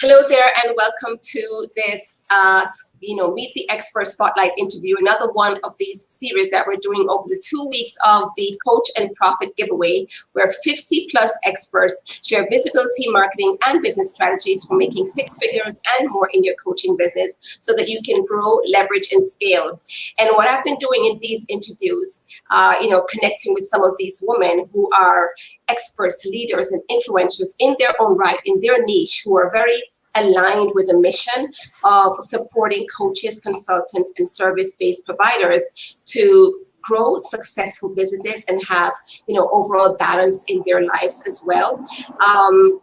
Hello there, and welcome to this, Meet the Expert Spotlight interview, another one of these series that we're doing over the 2 weeks of the Coach and Profit giveaway, where 50 plus experts share visibility, marketing, and business strategies for making six figures and more in your coaching business so that you can grow, leverage, and scale. And what I've been doing in these interviews, connecting with some of these women who are experts, leaders, and influencers in their own right, in their niche, who are very aligned with a mission of supporting coaches, consultants, and service-based providers to grow successful businesses and have, overall balance in their lives as well.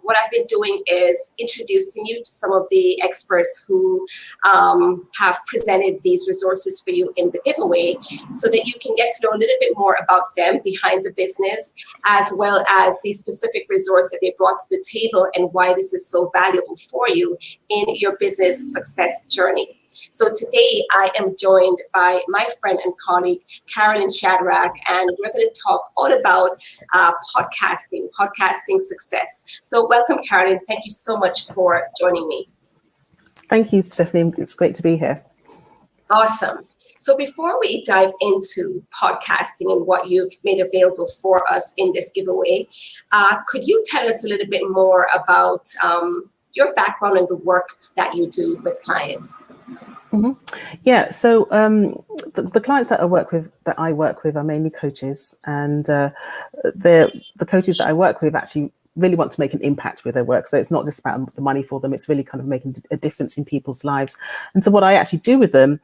What I've been doing is introducing you to some of the experts who have presented these resources for you in the giveaway so that you can get to know a little bit more about them behind the business, as well as the specific resource that they brought to the table and why this is so valuable for you in your business success journey. So today I am joined by my friend and colleague, Carolyn Shadrach, and we're going to talk all about podcasting success. So welcome, Carolyn. Thank you so much for joining me. Thank you, Stephanie. It's great to be here. Awesome. So before we dive into podcasting and what you've made available for us in this giveaway, could you tell us a little bit more about your background and the work that you do with clients? Mm-hmm. Yeah, so the clients that I work with are mainly coaches, and the coaches that I work with actually really want to make an impact with their work. So it's not just about the money for them, it's really kind of making a difference in people's lives. And so what I actually do with them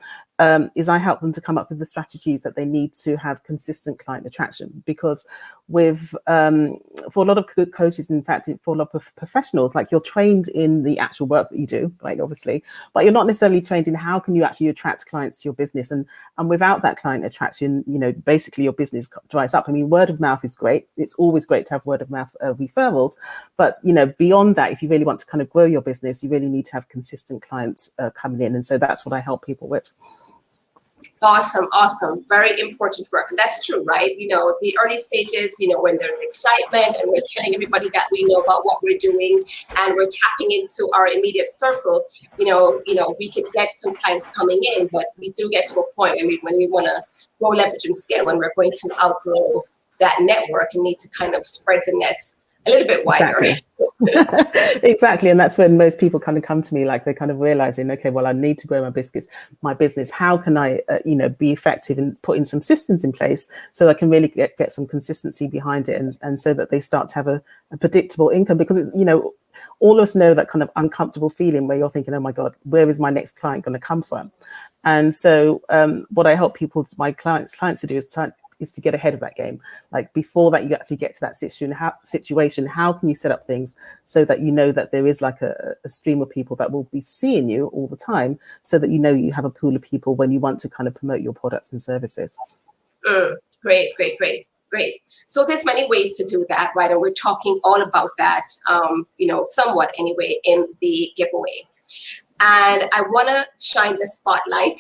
is I help them to come up with the strategies that they need to have consistent client attraction. Because with for a lot of coaches, in fact, for a lot of professionals, like, you're trained in the actual work that you do, like, obviously, but you're not necessarily trained in how can you actually attract clients to your business. And without that client attraction, basically your business dries up. I mean, word of mouth is great. It's always great to have word of mouth referrals. But, beyond that, if you really want to kind of grow your business, you really need to have consistent clients coming in. And so that's what I help people with. Awesome. Very important work. And that's true, right? The early stages, when there's excitement and we're telling everybody that we know about what we're doing and we're tapping into our immediate circle, we could get some clients coming in, but we do get to a point when we want to grow, leverage, and scale, when we're going to outgrow that network and need to kind of spread the net a little bit wider. Exactly. And that's when most people kind of come to me, like, they're kind of realizing, okay, well, I need to grow my business. How can I, be effective in putting some systems in place so I can really get some consistency behind it, and so that they start to have a predictable income? Because it's, all of us know that kind of uncomfortable feeling where you're thinking, oh my God, where is my next client going to come from? And so what I help my clients to do is to get ahead of that game. Like, before that you actually get to that situation, how can you set up things so that that there is like a stream of people that will be seeing you all the time, so that you have a pool of people when you want to kind of promote your products and services. Great. So there's many ways to do that, right? And we're talking all about that, somewhat anyway, in the giveaway. And I want to shine the spotlight,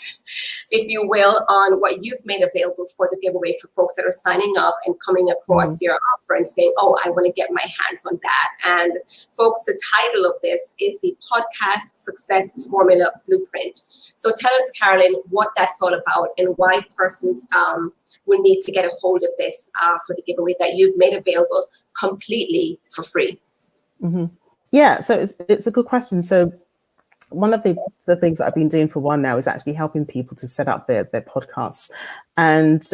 if you will, on what you've made available for the giveaway for folks that are signing up and coming across your offer and saying, oh, I want to get my hands on that. And folks, the title of this is the Podcast Success Formula Blueprint. So tell us, Carolyn, what that's all about and why persons will need to get a hold of this for the giveaway that you've made available completely for free. Mm-hmm. Yeah, so it's a good question. So one of the things that I've been doing for a while now is actually helping people to set up their podcasts. And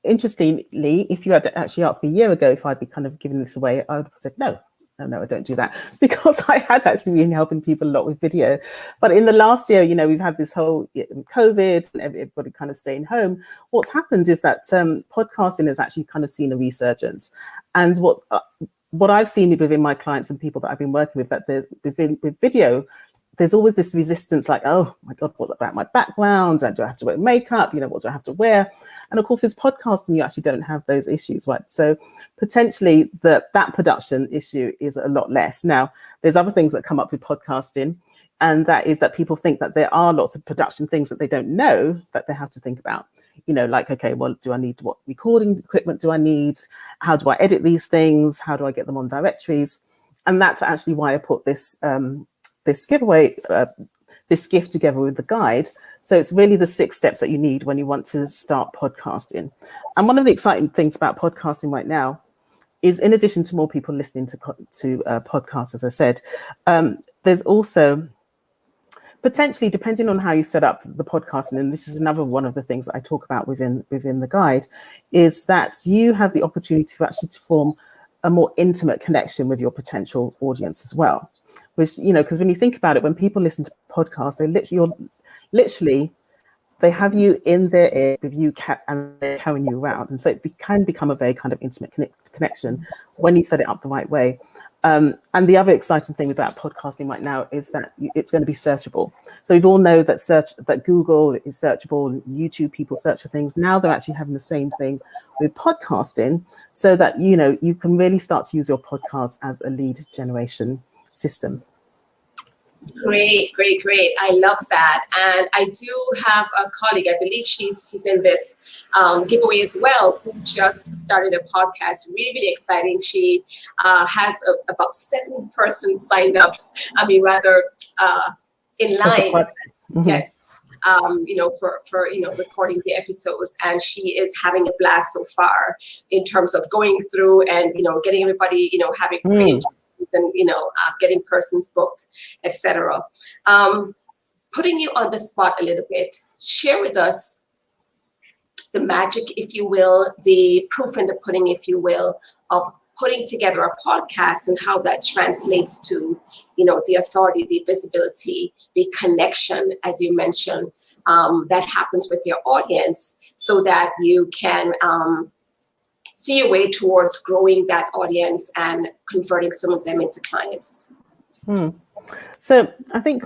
interestingly, if you had actually asked me a year ago if I'd be kind of giving this away, I would have said, no, I don't do that, because I had actually been helping people a lot with video. But in the last year, we've had this whole COVID and everybody kind of staying home. What's happened is that podcasting has actually kind of seen a resurgence. And what I've seen within my clients and people that I've been working with, that with video, there's always this resistance, like, oh my God, what about my background? And do I have to wear makeup? What do I have to wear? And of course, with podcasting, you actually don't have those issues, right? So potentially that production issue is a lot less. Now, there's other things that come up with podcasting, and that is that people think that there are lots of production things that they don't know that they have to think about. Like, okay, well, do I need what recording equipment do I need? How do I edit these things? How do I get them on directories? And that's actually why I put this this giveaway, this gift together with the guide. So it's really the 6 steps that you need when you want to start podcasting. And one of the exciting things about podcasting right now is, in addition to more people listening to podcasts, as I said, there's also potentially, depending on how you set up the podcasting, and this is another one of the things that I talk about within the guide, is that you have the opportunity to actually form a more intimate connection with your potential audience as well. Which, because when you think about it, when people listen to podcasts, they have you in their ear with you and they're carrying you around. And so it can become a very kind of intimate connection when you set it up the right way. And the other exciting thing about podcasting right now is that it's going to be searchable. So we all know that Google is searchable, YouTube, people search for things. Now they're actually having the same thing with podcasting, so that, you can really start to use your podcast as a lead generation system. Great. I love that. And I do have a colleague, I believe she's in this giveaway as well, who just started a podcast. Really, really exciting. She has about 7 persons signed up. In line. Mm-hmm. Yes. For recording the episodes, and she is having a blast so far in terms of going through and getting everybody having great and getting persons booked, etc. Putting you on the spot a little bit, share with us the magic, if you will, the proof in the pudding, if you will, of putting together a podcast and how that translates to the authority, the visibility, the connection, as you mentioned, that happens with your audience, so that you can see a way towards growing that audience and converting some of them into clients. So I think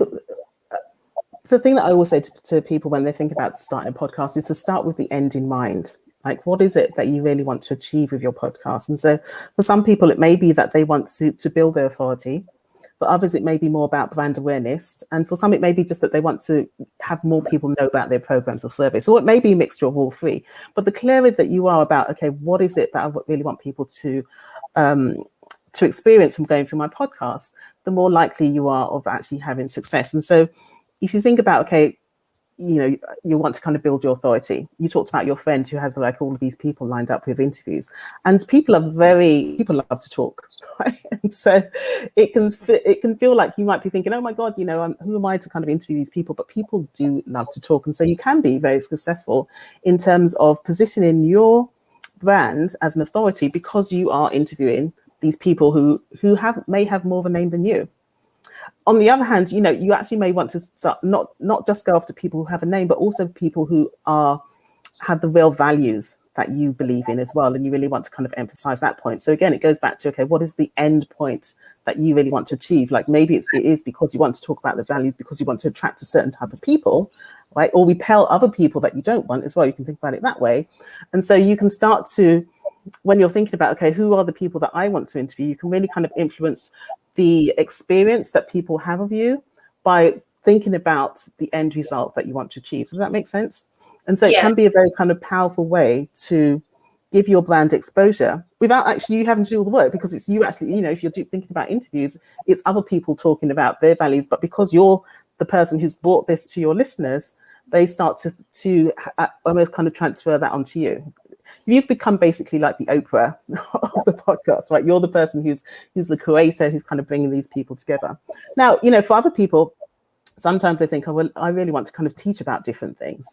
the thing that I always say to people when they think about starting a podcast is to start with the end in mind. Like, what is it that you really want to achieve with your podcast? And so for some people, it may be that they want to build their authority. For others, it may be more about brand awareness. And for some, it may be just that they want to have more people know about their programs or service. Or it may be a mixture of all 3. But the clearer that you are about, okay, what is it that I really want people to experience from going through my podcast, the more likely you are of actually having success. And so if you think about, okay, you want to kind of build your authority. You talked about your friend who has like all of these people lined up with interviews, and people love to talk, right? And so it can feel like you might be thinking, oh my God, who am I to kind of interview these people? But people do love to talk, and so you can be very successful in terms of positioning your brand as an authority, because you are interviewing these people who may have more of a name than you. On the other hand, you actually may want to start not just go after people who have a name, but also people who have the real values that you believe in as well. And you really want to kind of emphasize that point. So again, it goes back to, okay, what is the end point that you really want to achieve? Like, maybe it is because you want to talk about the values, because you want to attract a certain type of people, right? Or repel other people that you don't want as well. You can think about it that way. And so you can start to, when you're thinking about, okay, who are the people that I want to interview, you can really kind of influence the experience that people have of you by thinking about the end result that you want to achieve. Does that make sense? And so It can be a very kind of powerful way to give your brand exposure without actually you having to do all the work, because it's you actually, if you're thinking about interviews, it's other people talking about their values, but because you're the person who's brought this to your listeners, they start to almost kind of transfer that onto you. You've become basically like the Oprah of the podcast, right? You're the person who's the creator, who's kind of bringing these people together. Now, for other people, sometimes they think, oh, well, I really want to kind of teach about different things.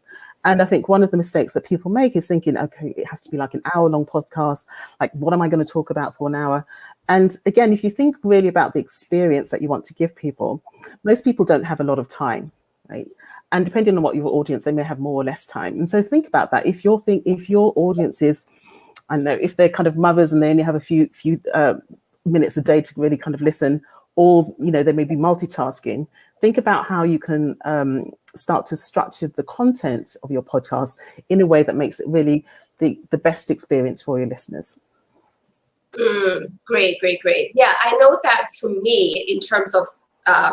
And I think one of the mistakes that people make is thinking, okay, it has to be like an hour-long podcast. Like, what am I going to talk about for an hour? And again, if you think really about the experience that you want to give people, most people don't have a lot of time, right? And depending on what your audience, they may have more or less time. And so think about that. If your audience is, I don't know, if they're kind of mothers and they only have a few minutes a day to really kind of listen, or they may be multitasking, think about how you can start to structure the content of your podcast in a way that makes it really the best experience for your listeners. Great. Yeah, I know that for me, in terms of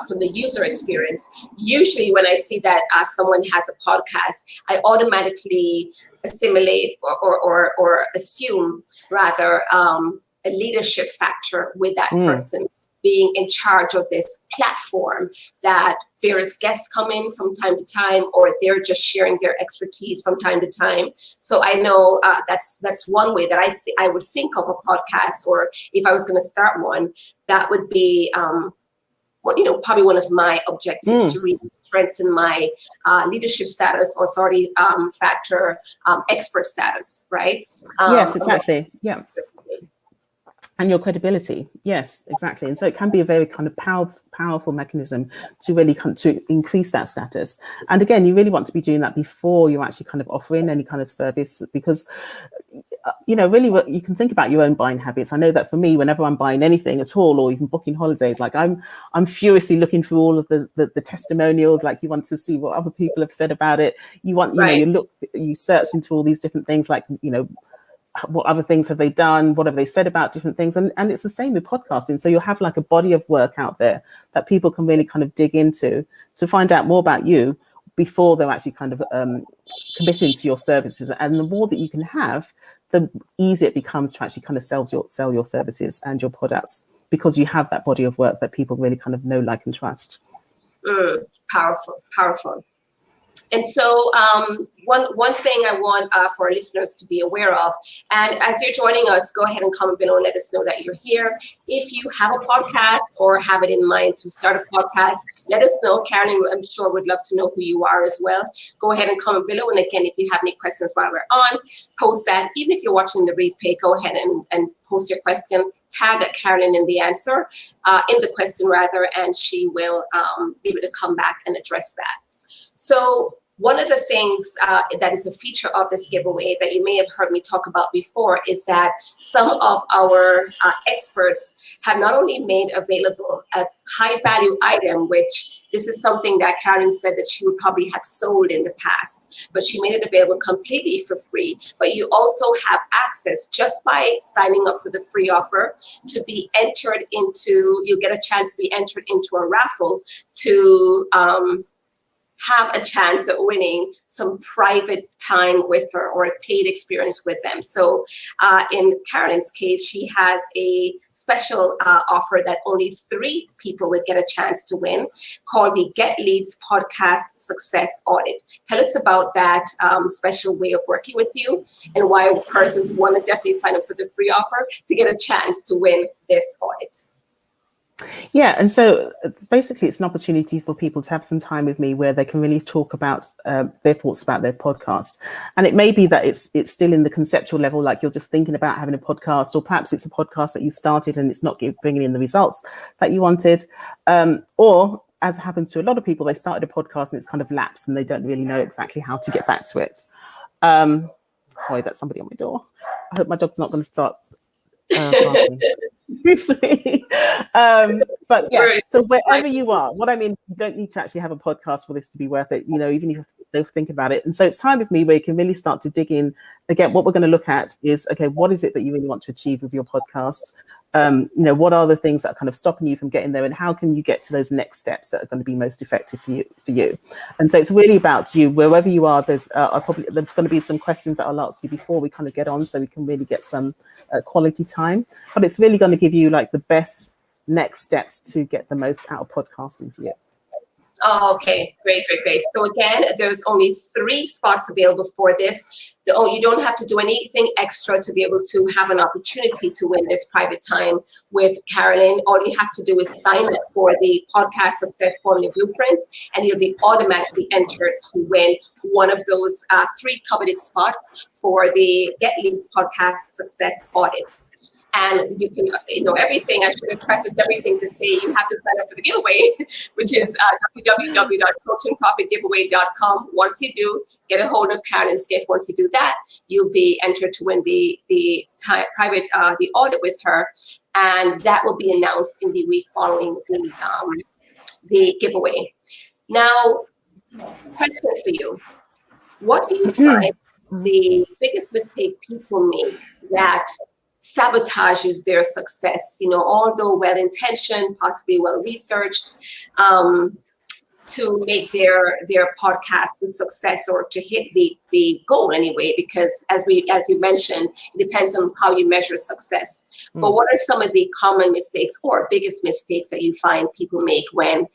from the user experience, usually when I see that someone has a podcast, I automatically assimilate or assume rather a leadership factor with that person. being in charge of this platform that various guests come in from time to time, or they're just sharing their expertise from time to time. So I know that's one way that I would think of a podcast, or if I was going to start one, that would be probably one of my objectives to really strengthen my leadership status, authority factor, expert status, right? Yes, exactly. Yeah. And your credibility. Yes, exactly. And so it can be a very kind of powerful mechanism to really to increase that status. And again, you really want to be doing that before you actually kind of offering any kind of service, because really what you can think about your own buying habits. I know that for me, whenever I'm buying anything at all, or even booking holidays, like I'm furiously looking through all of the testimonials. Like, you want to see what other people have said about it. You want, you search into all these different things, like, what other things have they done? What have they said about different things? And it's the same with podcasting. So you'll have like a body of work out there that people can really kind of dig into to find out more about you before they're actually kind of committing to your services. And the more that you can have, the easier it becomes to actually kind of sell your services and your products, because you have that body of work that people really kind of know, like, and trust. Powerful. And so one thing I want for our listeners to be aware of, and as you're joining us, go ahead and comment below and let us know that you're here. If you have a podcast or have it in mind to start a podcast, let us know. Carolyn, I'm sure, would love to know who you are as well. Go ahead and comment below. And again, if you have any questions while we're on, post that. Even if you're watching the replay, go ahead and post your question. Tag Carolyn in the question rather, and she will be able to come back and address that. So one of the things that is a feature of this giveaway that you may have heard me talk about before is that some of our experts have not only made available a high value item, which this is something that Carolyn said that she would probably have sold in the past, but she made it available completely for free. But you also have access just by signing up for the free offer to be entered into, you'll get a chance to be entered into a raffle to have a chance at winning some private time with her, or a paid experience with them. So in Carolyn's case, she has a special offer that only 3 people would get a chance to win, called the Get Leads Podcast Success Audit. Tell us about that special way of working with you, and why persons want to definitely sign up for the free offer to get a chance to win this audit. Yeah, and so basically it's an opportunity for people to have some time with me where they can really talk about their thoughts about their podcast. And it may be that it's still in the conceptual level, like you're just thinking about having a podcast, or perhaps it's a podcast that you started and it's not bringing in the results that you wanted. Or, as happens to a lot of people, they started a podcast and it's kind of lapsed and they don't really know exactly how to get back to it. Sorry, that's somebody on my door. I hope my dog's not going to start barking. But yeah, so wherever you are, what I mean, you don't need to actually have a podcast for this to be worth it, even if they'll think about it. And so it's time with me where you can really start to dig in. Again, what we're going to look at is, okay, what is it that you really want to achieve with your podcast? What are the things that are kind of stopping you from getting there, and how can you get to those next steps that are going to be most effective for you? And so it's really about you, wherever you are. There's going to be some questions that I'll ask you before we kind of get on, so we can really get some quality time. But it's really going to give you like the best next steps to get the most out of podcasting for you. Oh, okay, great. So again, there's only 3 spots available for this. You don't have to do anything extra to be able to have an opportunity to win this private time with Carolyn. All you have to do is sign up for the Podcast Success Formula Blueprint, and you'll be automatically entered to win one of those 3 coveted spots for the Get Leads Podcast Success Audit. And you can, everything. I should have prefaced everything to say you have to sign up for the giveaway, which is www.coachingprofitgiveaway.com. Once you do, get a hold of Carolyn's gift. Once you do that, you'll be entered to win the audit with her, and that will be announced in the week following the giveaway. Now, question for you: what do you find the biggest mistake people make that sabotages their success? Although well-intentioned, possibly well-researched, to make their podcast a success or to hit the goal anyway, because as you mentioned, it depends on how you measure success. But what are some of the common mistakes or biggest mistakes that you find people make when,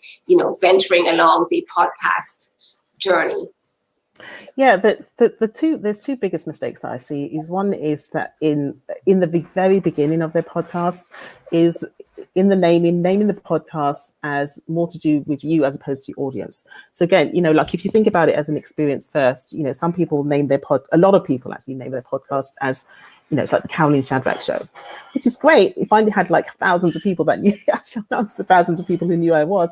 venturing along the podcast journey? Yeah, but there's two biggest mistakes that I see. Is one is that in the very beginning of their podcast is in the naming the podcast as more to do with you as opposed to your audience. So again, like if you think about it as an experience first, some people name a lot of people actually name their podcast as, it's like the Carolyn Shadrach show, which is great. If I had like thousands of people that knew, actually hundreds of thousands of people who knew I was,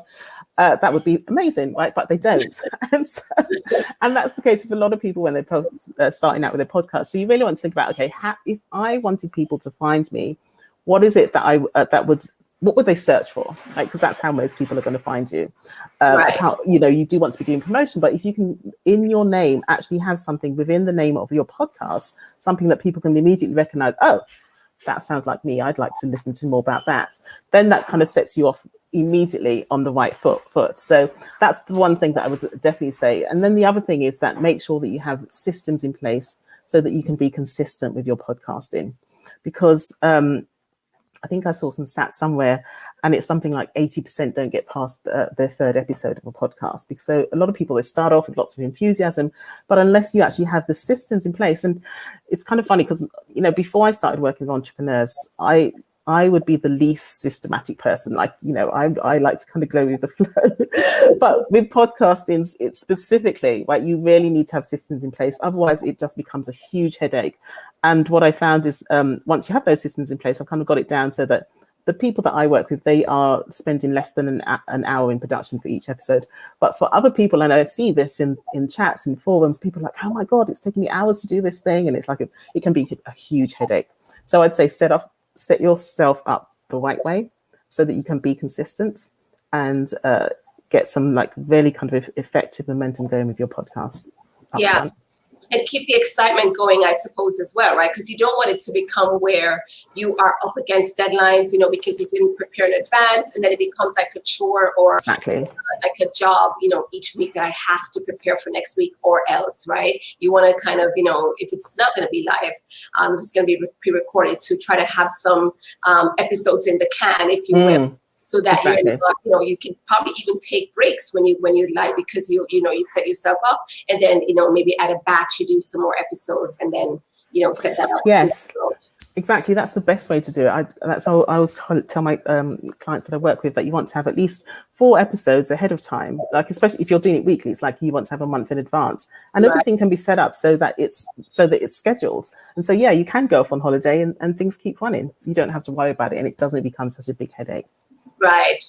that would be amazing, right? But they don't. And that's the case with a lot of people when they're starting out with their podcast. So you really want to think about, okay, if I wanted people to find me, what is it that what would they search for? Right? Because that's how most people are going to find you. Right. You do want to be doing promotion, but if you can, in your name, actually have something within the name of your podcast, something that people can immediately recognize, oh, that sounds like me, I'd like to listen to more about that, then that kind of sets you off immediately on the right foot. So that's the one thing that I would definitely say. And then the other thing is that make sure that you have systems in place so that you can be consistent with your podcasting. Because I think I saw some stats somewhere, and it's something like 80% don't get past their third episode of a podcast. Because so a lot of people, they start off with lots of enthusiasm, but unless you actually have the systems in place, and it's kind of funny because, before I started working with entrepreneurs, I would be the least systematic person. Like, I like to kind of go with the flow. But with podcasting, it's specifically, right, you really need to have systems in place. Otherwise, it just becomes a huge headache. And what I found is once you have those systems in place, I've kind of got it down so that the people that I work with, they are spending less than an hour in production for each episode. But for other people, and I see this in chats, in forums, people are like, oh my God, it's taking me hours to do this thing. And it's like, it can be a huge headache. So I'd say set yourself up the right way so that you can be consistent and get some like really kind of effective momentum going with your podcast. Yeah. Front. And keep the excitement going, I suppose, as well, right? Because you don't want it to become where you are up against deadlines, because you didn't prepare in advance, and then it becomes like a chore or exactly. like a job, each week that I have to prepare for next week or else, right? You want to kind of, if it's not going to be live, if it's going to be pre-recorded, to try to have some episodes in the can, if you will. So that exactly. you can probably even take breaks when you like, because you set yourself up, and then maybe at a batch you do some more episodes, and then set that up. Yes, exactly. That's the best way to do it. That's how I always tell my clients that I work with, that you want to have at least 4 episodes ahead of time. Like, especially if you're doing it weekly, it's like you want to have a month in advance, and everything can be set up so that it's scheduled. And so you can go off on holiday and things keep running. You don't have to worry about it, and it doesn't become such a big headache. Right.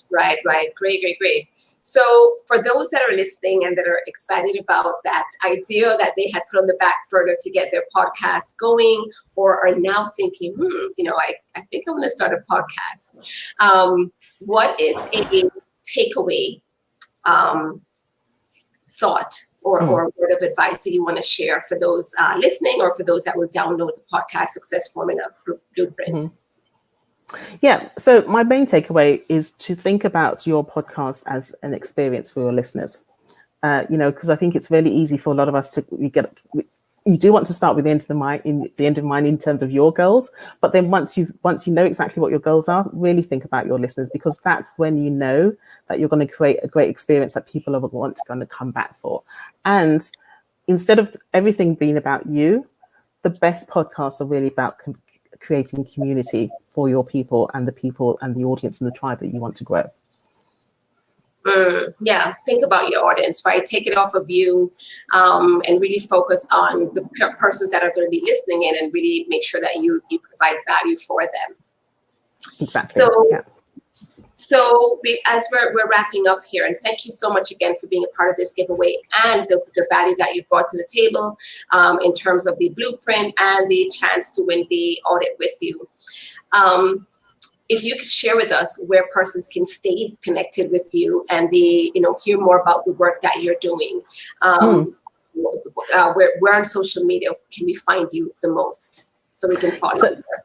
Great. So for those that are listening and that are excited about that idea that they had put on the back burner to get their podcast going, or are now thinking, I think I want to start a podcast. What is a takeaway thought or word of advice that you want to share for those listening, or for those that will download the podcast Success Formula Blueprint? Mm-hmm. Yeah. So my main takeaway is to think about your podcast as an experience for your listeners. Because I think it's really easy for a lot of us you do want to start with the end of mind in terms of your goals. But then once you know exactly what your goals are, really think about your listeners, because that's when you know that you're going to create a great experience that people want to come back for. And instead of everything being about you, the best podcasts are really about creating community for your people and the audience and the tribe that you want to grow. Think about your audience, right? Take it off of you, and really focus on the persons that are going to be listening in, and really make sure that you provide value for them. Exactly. So as we're wrapping up here, and thank you so much again for being a part of this giveaway and the value that you brought to the table in terms of the blueprint and the chance to win the audit with you. If you could share with us where persons can stay connected with you and hear more about the work that you're doing, where on social media can we find you the most, so we can follow you there?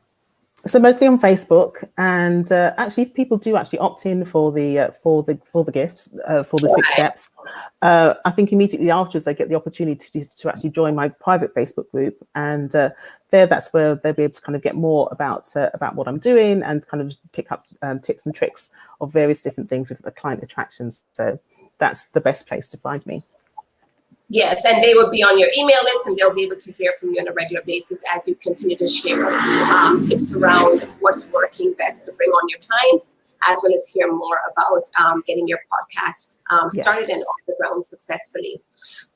So mostly on Facebook, and actually, if people do actually opt in for the gift for the 6 Right. steps, I think immediately afterwards they get the opportunity to actually join my private Facebook group, and that's where they'll be able to kind of get more about what I'm doing and kind of pick up tips and tricks of various different things with the client attractions. So that's the best place to find me. Yes, and they will be on your email list, and they'll be able to hear from you on a regular basis as you continue to share tips around what's working best to bring on your clients, as well as hear more about getting your podcast started and off the ground successfully.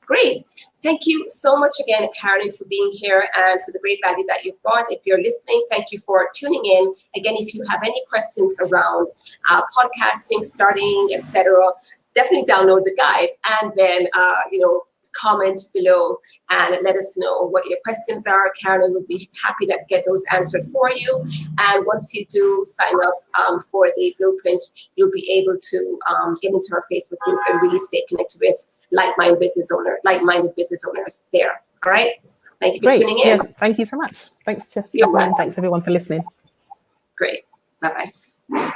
Great. Thank you so much again, Carolyn, for being here and for the great value that you've brought. If you're listening, thank you for tuning in. Again, if you have any questions around podcasting, starting, etc., definitely download the guide and then, comment below and let us know what your questions are. Carolyn will be happy to get those answered for you. And once you do sign up for the blueprint, you'll be able to get into our Facebook group and really stay connected with like-minded business owners there. All right. Thank you for tuning in. Yes, thank you so much. Thanks, Jess. You're welcome. Thanks everyone for listening. Great. Bye-bye.